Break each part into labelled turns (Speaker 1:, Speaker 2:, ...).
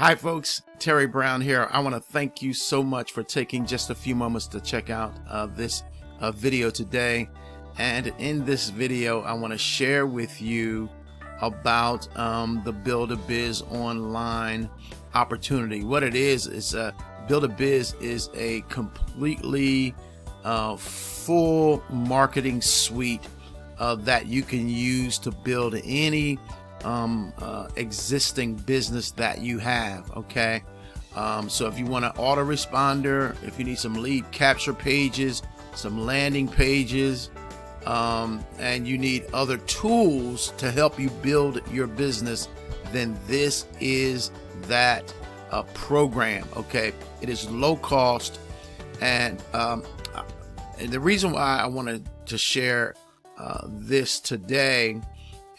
Speaker 1: Hi folks, Terry Brown here. I want to thank you so much for taking just a few moments to check out this video today. And in this video, I want to share with you about the Buildabizonline opportunity. What it is Buildabiz is a completely full marketing suite that you can use to build any existing business that you have. Okay, so if you want an autoresponder, if you need some lead capture pages, some landing pages, and you need other tools to help you build your business, then this is that program. Okay, it is low cost, and the reason why I wanted to share this today,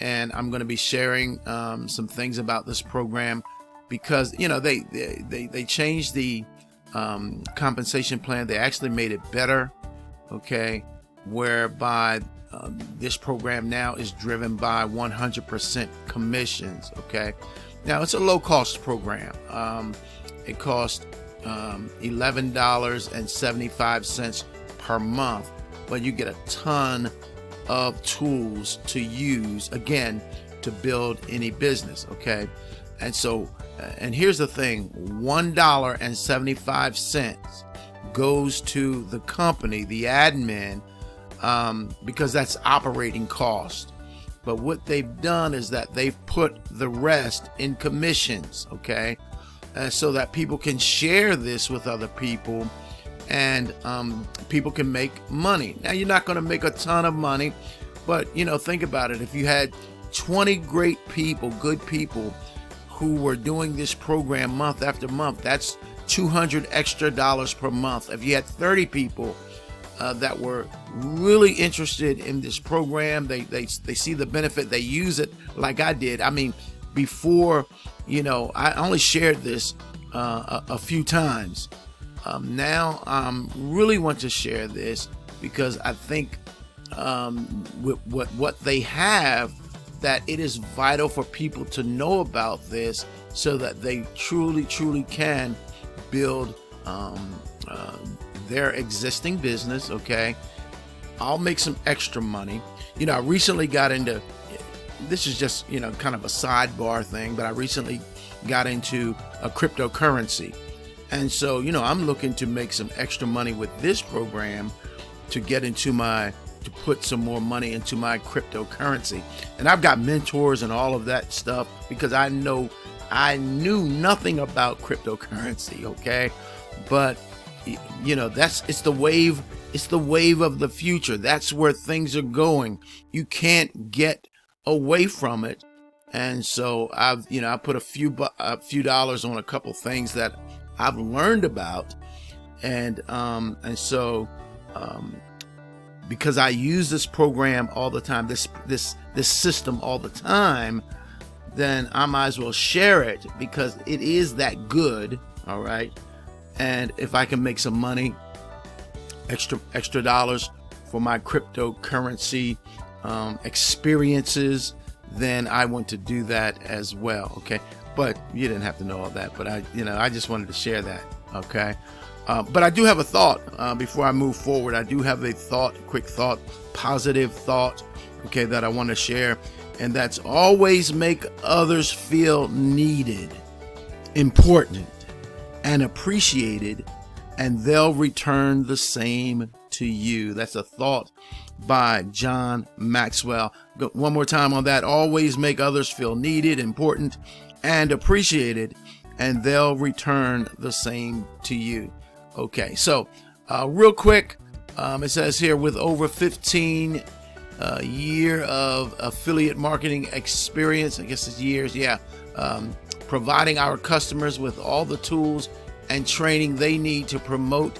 Speaker 1: and I'm going to be sharing some things about this program, because they changed the compensation plan. They actually made it better, okay, whereby this program now is driven by 100% commissions. Okay, now it's a low cost program. It costs $11.75 per month, but you get a ton of tools to use, again, to build any business. Okay, and so and here's the thing, $1.75 goes to the company, the admin, because that's operating cost. But what they've done is that they've put the rest in commissions, okay, so that people can share this with other people, and people can make money. Now, you're not going to make a ton of money, but think about it. If you had 20 great people, good people, who were doing this program month after month, that's $200 extra per month. If you had 30 people that were really interested in this program, they see the benefit, they use it like I did. I mean, before, I only shared this a few times. Now I really want to share this because I think with what they have, that it is vital for people to know about this, so that they truly can build their existing business. Okay, I'll make some extra money. I recently got into, this is just kind of a sidebar thing, but I recently got into a cryptocurrency. And so, I'm looking to make some extra money with this program to get into to put some more money into my cryptocurrency. And I've got mentors and all of that stuff, because I knew nothing about cryptocurrency. Okay, but it's the wave of the future. That's where things are going. You can't get away from it. And so I put a few dollars on a couple things that I've learned about, and so because I use this program all the time, this system all the time, then I might as well share it, because it is that good. All right, and if I can make some money, extra dollars for my cryptocurrency experiences, then I want to do that as well. Okay, but you didn't have to know all that, but I just wanted to share that. Okay, but I do have a thought before I move forward. I do have a quick thought, positive thought, okay, that I want to share, and that's always make others feel needed, important, and appreciated, and they'll return the same to you. That's a thought by John Maxwell. One more time on that. Always make others feel needed, important, and appreciated, and they'll return the same to you. Okay, so real quick, it says here, with over 15 year of affiliate marketing experience, I guess it's years, providing our customers with all the tools and training they need to promote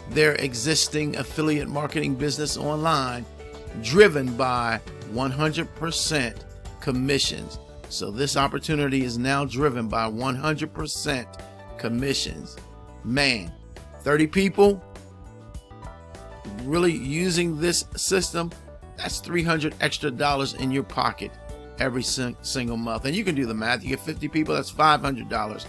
Speaker 1: their existing affiliate marketing business online, driven by 100% commissions. So this opportunity is now driven by 100% commissions. Man, 30 people really using this system, that's $300 extra in your pocket every single month. And you can do the math. You get 50 people, that's $500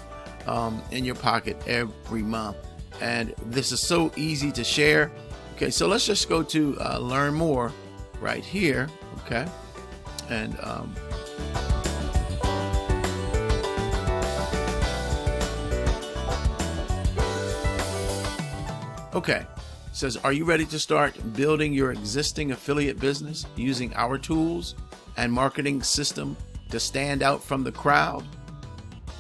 Speaker 1: in your pocket every month. And this is so easy to share. Okay, so let's just go to learn more right here. Okay, and okay, it says, are you ready to start building your existing affiliate business using our tools and marketing system to stand out from the crowd?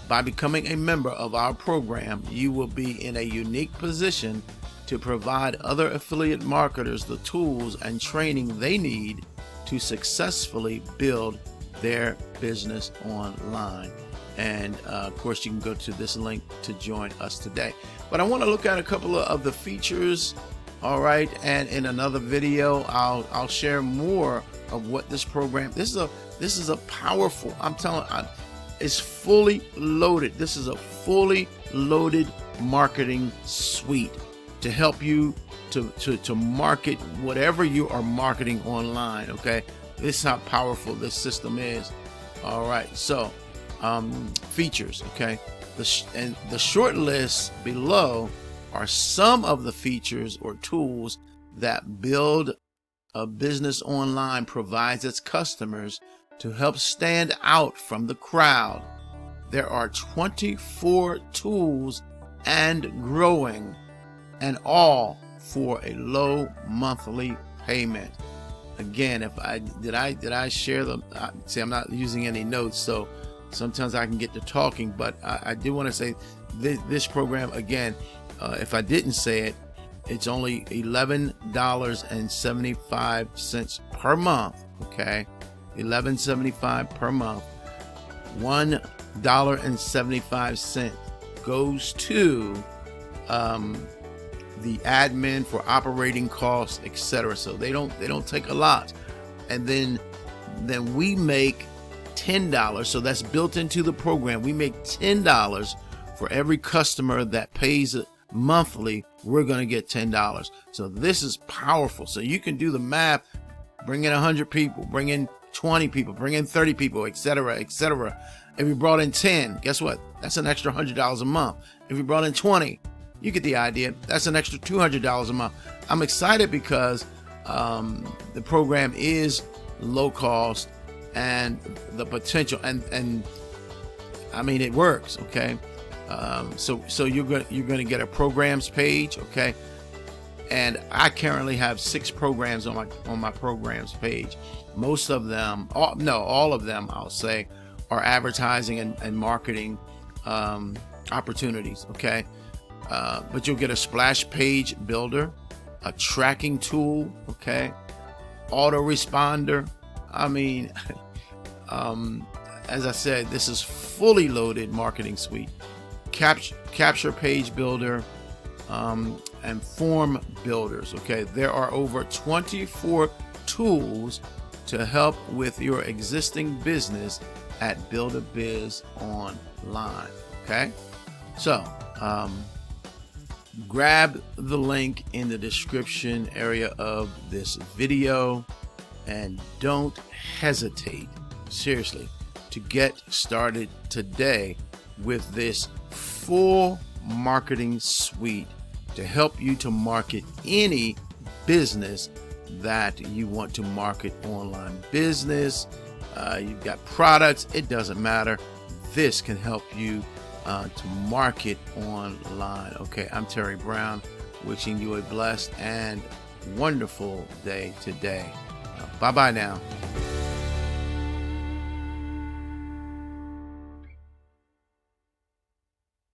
Speaker 1: By becoming a member of our program, you will be in a unique position to provide other affiliate marketers the tools and training they need to successfully build their business online. And of course, you can go to this link to join us today. But I want to look at a couple of the features. All right, and in another video, I'll share more of what this program. This is a powerful. I'm telling you, it's fully loaded. This is a fully loaded marketing suite to help you to market whatever you are marketing online. Okay, this is how powerful this system is. All right, so features. Okay, and the short list below are some of the features or tools that Build a Business Online provides its customers to help stand out from the crowd. There are 24 tools and growing, and all for a low monthly payment. Again, if did I share them? See, I'm not using any notes, so sometimes I can get to talking, but I do want to say this program again. If I didn't say it, it's only $11.75 per month. Okay, $11.75 per month. $1.75 goes to the admin for operating costs, etc. So they don't take a lot, and then we make $10. So that's built into the program. We make $10 for every customer that pays monthly. We're going to get $10. So this is powerful. So you can do the math. Bring in 100 people, bring in 20 people, bring in 30 people, etc., etc. If you brought in 10, guess what? That's an extra $100 a month. If you brought in 20, you get the idea. That's an extra $200 a month. I'm excited because the program is low cost, and the potential, and I mean, it works. Okay, so you're going to get a programs page. Okay, and I currently have 6 programs on my programs page. Most of them, all of them, I'll say, are advertising and marketing opportunities. Okay, but you'll get a splash page builder, a tracking tool. Okay, Autoresponder. I mean, as I said, this is fully loaded marketing suite. Capture page builder, and form builders. Okay, there are over 24 tools to help with your existing business at Buildabizonline. Okay, so grab the link in the description area of this video, and don't hesitate, seriously, to get started today with this full marketing suite to help you to market any business that you want to market online. Business, you've got products, it doesn't matter. This can help you to market online. Okay, I'm Terry Brown, wishing you a blessed and wonderful day today. Bye-bye now.